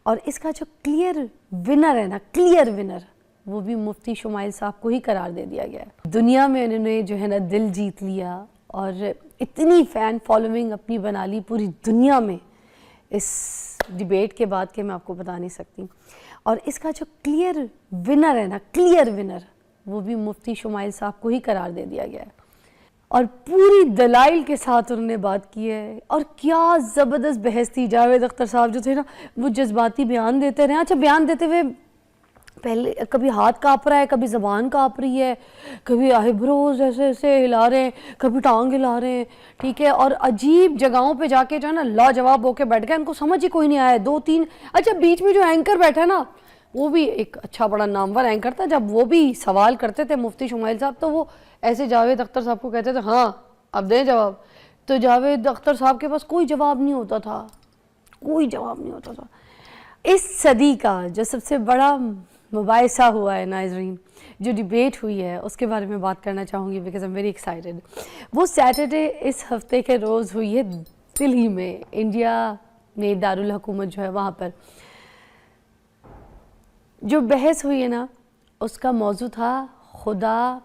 اور اس کا جو کلیئر ونر ہے نا، کلیئر ونر، وہ بھی مفتی شمائل صاحب کو ہی قرار دے دیا گیا ہے۔ دنیا میں انہوں نے جو ہے نا دل جیت لیا اور اتنی فین فالوئنگ اپنی بنا لی پوری دنیا میں اس ڈیبیٹ کے بعد کہ میں آپ کو بتا نہیں سکتی۔ اور اس کا جو کلیئر ونر ہے نا، کلیئر ونر، وہ بھی مفتی شمائل صاحب کو ہی قرار دے دیا گیا ہے اور پوری دلائل کے ساتھ انہوں نے بات کی ہے۔ اور کیا زبردست بحث تھی۔ جاوید اختر صاحب جو تھے نا وہ جذباتی بیان دیتے رہے، اچھا بیان دیتے ہوئے پہلے کبھی ہاتھ کانپ رہا ہے، کبھی زبان کانپ رہی ہے، کبھی آئی بروز ایسے ایسے ہلا رہے ہیں، کبھی ٹانگ ہلا رہے ہیں، ٹھیک ہے، اور عجیب جگہوں پہ جا کے جو ہے نا لاجواب ہو کے بیٹھ گئے، ان کو سمجھ ہی کوئی نہیں آیا۔ دو تین، اچھا بیچ میں جو اینکر بیٹھا ہے نا وہ بھی ایک اچھا بڑا نامور اینکر تھا، جب وہ بھی سوال کرتے تھے مفتی شمائل صاحب تو وہ ایسے جاوید اختر صاحب کو کہتے تھے ہاں اب دیں جواب، تو جاوید اختر صاحب کے پاس کوئی جواب نہیں ہوتا تھا، کوئی جواب نہیں ہوتا تھا۔ اس صدی کا جو سب سے بڑا مباحثہ ہوا ہے ناظرین، جو ڈیبیٹ ہوئی ہے، اس کے بارے میں بات کرنا چاہوں گی بیکاز ایم ویری ایکسائٹیڈ۔ وہ سیٹرڈے اس ہفتے کے روز ہوئی ہے دلی میں، انڈیا میں دارالحکومت جو ہے وہاں پر۔ جو بحث ہوئی ہے نا اس کا موضوع تھا خدا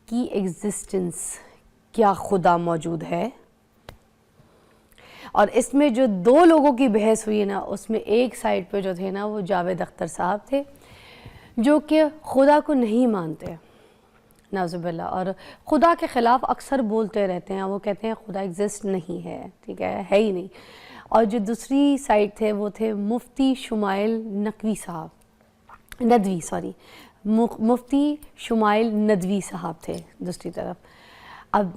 کی ایگزسٹنس، کیا خدا موجود ہے؟ اور اس میں جو دو لوگوں کی بحث ہوئی ہے نا اس میں ایک سائڈ پہ جو تھے نا وہ جاوید اختر صاحب تھے جو کہ خدا کو نہیں مانتے نعوذ باللہ، اور خدا کے خلاف اکثر بولتے رہتے ہیں، وہ کہتے ہیں خدا ایگزسٹ نہیں ہے، ٹھیک ہے ہی نہیں۔ اور جو دوسری سائڈ تھے وہ تھے مفتی شمائل ندوی مفتی شمائل ندوی صاحب تھے دوسری طرف۔ اب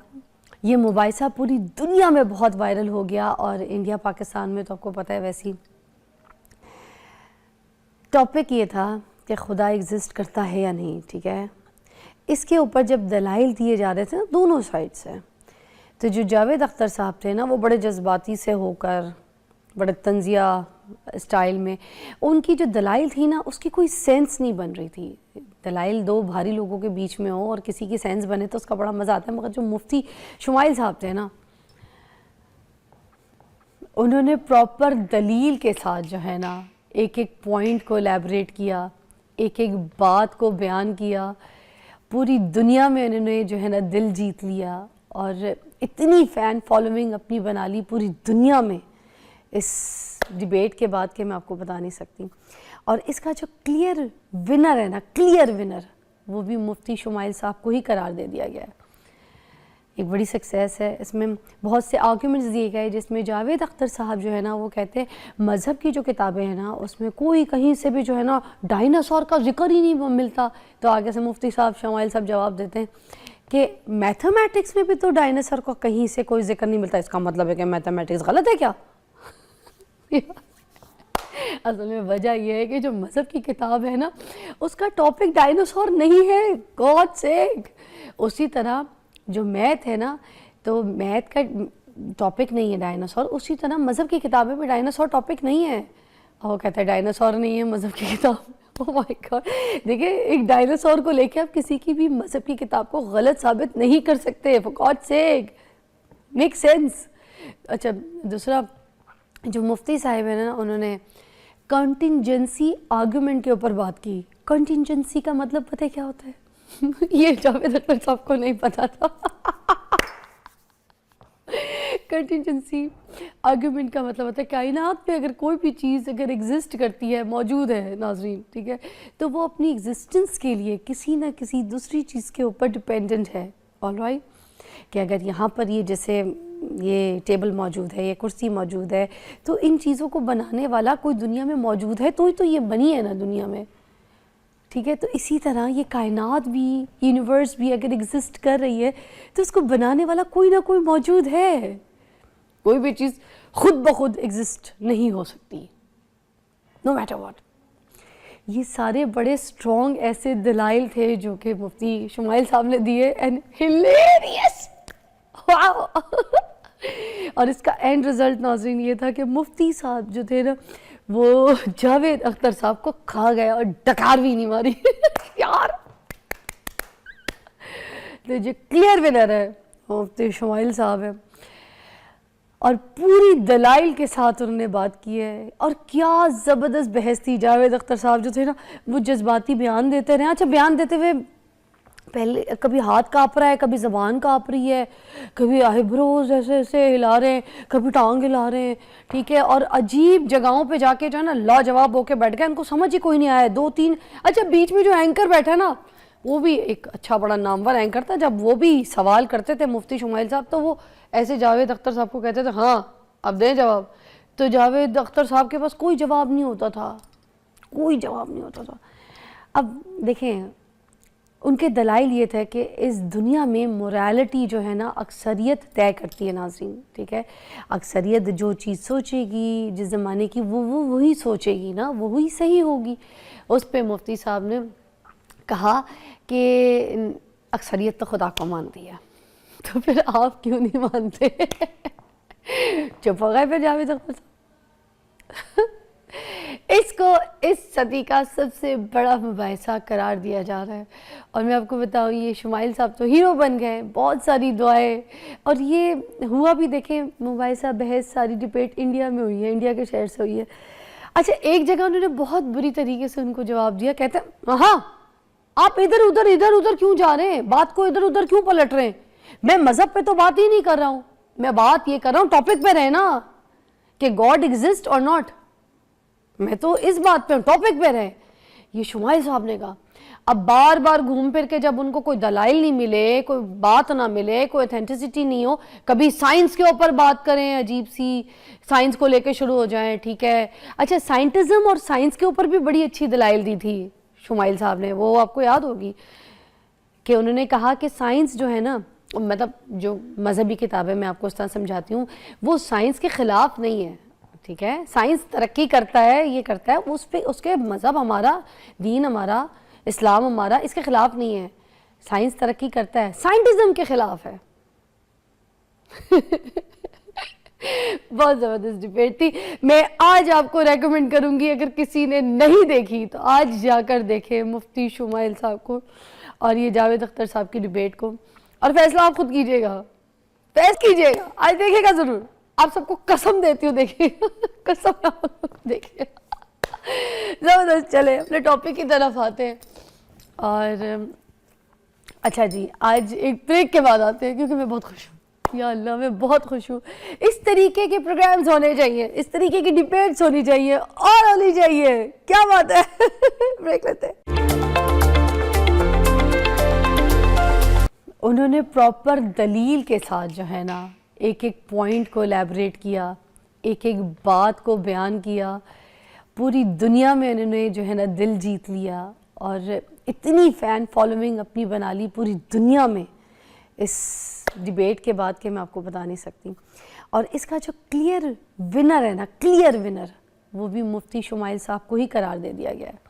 یہ مباحثہ پوری دنیا میں بہت وائرل ہو گیا اور انڈیا پاکستان میں تو آپ کو پتہ ہے ویسی۔ ٹاپک یہ تھا کہ خدا ایگزسٹ کرتا ہے یا نہیں، ٹھیک ہے۔ اس کے اوپر جب دلائل دیے جا رہے تھے نا دونوں سائڈ سے، تو جو جاوید اختر صاحب تھے نا وہ بڑے جذباتی سے ہو کر، بڑے طنزیہ اسٹائل میں، ان کی جو دلائل تھی نا اس کی کوئی سینس نہیں بن رہی تھی۔ دلائل دو بھاری لوگوں کے بیچ میں ہو اور کسی کی سینس بنے تو اس کا بڑا مزہ آتا ہے، مگر جو مفتی شمائل صاحب تھے نا انہوں نے پراپر دلیل کے ساتھ جو ہے نا ایک ایک پوائنٹ کو الیبریٹ کیا، ایک ایک بات کو بیان کیا، پوری دنیا میں انہوں نے جو ہے نا دل جیت لیا اور اتنی فین فالوئنگ اپنی بنا لی پوری دنیا میں اس ڈیبیٹ کے بعد کہ میں آپ کو بتا نہیں سکتی۔ اور اس کا جو کلیئر ونر ہے نا، کلیئر ونر، وہ بھی مفتی شمائل صاحب کو ہی قرار دے دیا گیا ہے۔ ایک بڑی سکسیس ہے۔ اس میں بہت سے آرگیومنٹس دیے گئے جس میں جاوید اختر صاحب جو ہے نا وہ کہتے ہیں مذہب کی جو کتابیں ہیں نا اس میں کوئی کہیں سے بھی جو ہے نا ڈائناسور کا ذکر ہی نہیں ملتا، تو آگے سے مفتی صاحب شمائل صاحب جواب دیتے ہیں کہ میتھمیٹکس میں بھی تو ڈائناسور کا کہیں سے کوئی ذکر نہیں ملتا، اس کا مطلب ہے کہ میتھمیٹکس غلط ہے کیا؟ اصل میں وجہ یہ ہے کہ جو مذہب کی کتاب ہے نا اس کا ٹاپک ڈائناسور نہیں ہے، گاڈ سیک۔ اسی طرح جو میتھ ہے نا تو میتھ کا ٹاپک نہیں ہے ڈائناسور، اسی طرح مذہب کی کتابیں میں ڈائناسور ٹاپک نہیں ہے۔ اور وہ کہتا ہے ڈائناسور نہیں ہے مذہب کی کتاب۔ اوہ مائی گاڈ، دیکھیں ایک ڈائناسور کو لے کے آپ کسی کی بھی مذہب کی کتاب کو غلط ثابت نہیں کر سکتے، for God sake, make sense. اچھا دوسرا جو مفتی صاحب ہیں نا انہوں نے کنٹینجنسی آرگومنٹ کے اوپر بات کی۔ کنٹینجنسی کا مطلب پتہ ہے کیا ہوتا ہے؟ یہ جاوید اختر صاحب کو نہیں پتا تھا۔ کنٹینجنسی آرگومنٹ کا مطلب ہوتا ہے کائنات میں اگر کوئی بھی چیز اگر ایگزسٹ کرتی ہے، موجود ہے ناظرین، ٹھیک ہے، تو وہ اپنی ایگزسٹنس کے لیے کسی نہ کسی دوسری چیز کے اوپر ڈیپینڈنٹ ہے، آل رائٹ، کہ اگر یہاں پر یہ جیسے یہ ٹیبل موجود ہے، یہ کرسی موجود ہے، تو ان چیزوں کو بنانے والا کوئی دنیا میں موجود ہے تو یہ بنی ہے نا دنیا میں، ٹھیک ہے۔ تو اسی طرح یہ کائنات بھی، یونیورس بھی اگر ایگزسٹ کر رہی ہے تو اس کو بنانے والا کوئی نہ کوئی موجود ہے۔ کوئی بھی چیز خود بخود ایگزسٹ نہیں ہو سکتی، نو میٹر واٹ۔ یہ سارے بڑے اسٹرانگ ایسے دلائل تھے جو کہ مفتی شمائل صاحب نے دیے، اینڈ ہلیریس، واو۔ اور اس کا اینڈ رزلٹ ناظرین یہ تھا کہ مفتی صاحب جو تھے نا وہ جاوید اختر صاحب کو کھا گیا اور ڈکار بھی نہیں ماری یار۔ تو جو کلیئر ونر ہے مفتی شمائل صاحب ہے۔ اور پوری دلائل کے ساتھ انہوں نے بات کی ہے. اور کیا زبردست بحث تھی. جاوید اختر صاحب جو تھے نا وہ جذباتی بیان دیتے رہے. اچھا بیان دیتے ہوئے پہلے کبھی ہاتھ کانپ رہا ہے, کبھی زبان کانپ رہی ہے, کبھی آئیبروز ایسے ایسے ہلا رہے ہیں, کبھی ٹانگ ہلا رہے ہیں, ٹھیک ہے, اور عجیب جگہوں پہ جا کے جو ہے نا لاجواب ہو کے بیٹھ گئے. ان کو سمجھ ہی کوئی نہیں آیا. 2-3 اچھا بیچ میں جو اینکر بیٹھا نا وہ بھی ایک اچھا بڑا نامور اینکر تھا. جب وہ بھی سوال کرتے تھے مفتی شمائل صاحب تو وہ ایسے جاوید اختر صاحب کو کہتے تھے ہاں اب دیں جواب. تو جاوید اختر صاحب کے پاس کوئی جواب نہیں ہوتا تھا, کوئی جواب نہیں ہوتا تھا. اب دیکھیں ان کے دلائل یہ تھے کہ اس دنیا میں موریلٹی جو ہے نا اکثریت طے کرتی ہے ناظرین, ٹھیک ہے. اکثریت جو چیز سوچے گی جس زمانے کی وہ وہی سوچے گی نا, وہی صحیح ہوگی. اس پہ مفتی صاحب نے کہا کہ اکثریت تو خدا کو مانتی ہے, تو پھر آپ کیوں نہیں مانتے؟ چپ ہو گئے پھر جاوید اختر صاحب. اس کو اس صدی کا سب سے بڑا مباحثہ قرار دیا جا رہا ہے. اور میں آپ کو بتاؤں یہ شمائل صاحب تو ہیرو بن گئے, بہت ساری دعائیں. اور یہ ہوا بھی دیکھیں مباحثہ بحث ساری ڈیبیٹ انڈیا میں ہوئی ہے, انڈیا کے شہر سے ہوئی ہے. اچھا ایک جگہ انہوں نے بہت بری طریقے سے ان کو جواب دیا, کہتے ہیں ہاں آپ ادھر ادھر کیوں جا رہے ہیں, بات کو ادھر ادھر کیوں پلٹ رہے ہیں, میں مذہب پہ تو بات ہی نہیں کر رہا ہوں, میں بات یہ کر رہا ہوں ٹاپک پہ رہے نا کہ گاڈ ایگزسٹ اور ناٹ, میں تو اس بات پہ ہوں ٹاپک پہ رہے. یہ شمائل صاحب نے کہا. اب بار بار گھوم پھر کے جب ان کو کوئی دلائل نہیں ملے, کوئی بات نہ ملے, کوئی اتھینٹسٹی نہیں ہو, کبھی سائنس کے اوپر بات کریں عجیب سی, سائنس کو لے کے شروع ہو جائیں, ٹھیک ہے. اچھا سائنٹزم اور سائنس کے اوپر بھی بڑی اچھی دلائل دی تھی شمائل صاحب نے, وہ آپ کو یاد ہوگی کہ انہوں نے کہا کہ سائنس جو ہے نا, مطلب جو مذہبی کتابیں میں آپ کو اس طرح سمجھاتی ہوں وہ سائنس کے خلاف نہیں ہے, ٹھیک ہے. سائنس ترقی کرتا ہے, یہ کرتا ہے, اس کے مذہب ہمارا, دین ہمارا, اسلام ہمارا اس کے خلاف نہیں ہے. سائنس ترقی کرتا ہے, سائنٹزم کے خلاف ہے. بہت زبردست ڈیبیٹ تھی. میں آج آپ کو ریکمنڈ کروں گی اگر کسی نے نہیں دیکھی تو آج جا کر دیکھیں مفتی شمائل صاحب کو اور یہ جاوید اختر صاحب کی ڈیبیٹ کو, اور فیصلہ آپ خود کیجئے گا, کیجئے گا, آج دیکھے گا ضرور. آپ سب کو قسم دیتی ہوں دیکھیے, قسم دیکھیے. زبردست. چلے اپنے ٹاپک کی طرف آتے ہیں. اور اچھا جی آج ایک بریک کے بعد آتے ہیں کیونکہ میں بہت خوش ہوں, یا اللہ میں بہت خوش ہوں. اس طریقے کے پروگرامز ہونے چاہیے, اس طریقے کی ڈیبیٹس ہونی چاہیے اور ہونی چاہیے. کیا بات ہے. بریک لیتے ہیں. انہوں نے پراپر دلیل کے ساتھ جو ہے نا ایک ایک پوائنٹ کو الیبریٹ کیا, ایک ایک بات کو بیان کیا. پوری دنیا میں انہوں نے جو ہے نا دل جیت لیا اور اتنی فین فالوئنگ اپنی بنا لی پوری دنیا میں اس ڈیبیٹ کے بعد کہ میں آپ کو بتا نہیں سکتی. اور اس کا جو کلیئر ونر ہے نا, کلیئر ونر, وہ بھی مفتی شمائل صاحب کو ہی قرار دے دیا گیا ہے.